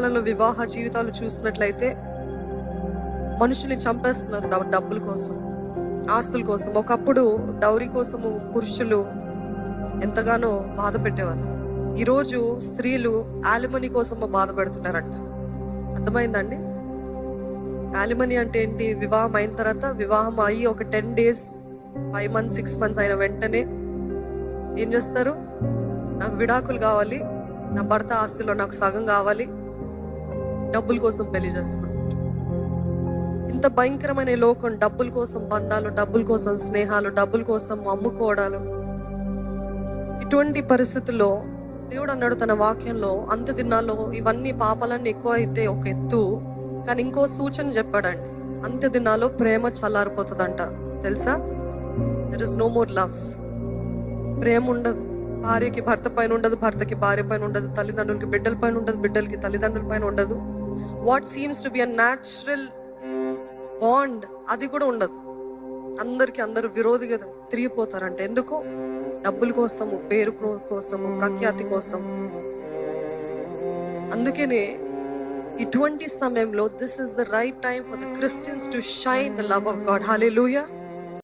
కాలంలో వివాహ జీవితాలు చూసినట్లయితే మనుషుల్ని చంపేస్తున్నారు డబ్బుల కోసం, ఆస్తుల కోసం. ఒకప్పుడు డౌరీ కోసము పురుషులు ఎంతగానో బాధ పెట్టేవారు. ఈరోజు స్త్రీలు యాలిమనీ కోసము బాధపడుతున్నారంట. అర్థమైందండి? యాలిమనీ అంటే ఏంటి? వివాహం అయిన తర్వాత, వివాహం అయ్యి ఒక 10 days 5 months 6 months అయిన వెంటనే ఏం చేస్తారు? నాకు విడాకులు కావాలి, నా భర్త ఆస్తిలో నాకు సగం కావాలి, డబ్బుల కోసం పెళ్లి చేసుకుంటారు. ఇంత భయంకరమైన లోకం, డబ్బుల కోసం బంధాలు, డబ్బుల కోసం స్నేహాలు, డబ్బుల కోసం అమ్ముకోవడాలు. ఇటువంటి పరిస్థితుల్లో దేవుడు అన్నాడు తన వాక్యంలో, అంత్య దినాల్లో ఇవన్నీ పాపాలన్నీ ఎక్కువ అయితే ఒక ఎత్తు, కానీ ఇంకో సూచన చెప్పాడండి. అంత్య దినాల్లో ప్రేమ చల్లారిపోతుందంట. తెలుసా? There is no more love. ప్రేమ ఉండదు. భార్యకి భర్త పైన ఉండదు, భర్తకి భార్య పైన ఉండదు, తల్లిదండ్రులకి బిడ్డల పైన ఉండదు, బిడ్డలకి తల్లిదండ్రుల పైన ఉండదు. What seems to be a natural bond అది కూడా ఉండదు. అందరూ విరోధిగా తిరిగిపోతారంట. ఎందుకు? డబ్బుల కోసము, పేరు కోసము, ప్రఖ్యాతి కోసం. అందుకనే ఇటువంటి సమయంలో this is the right time for the Christians to shine the love of God. Hallelujah.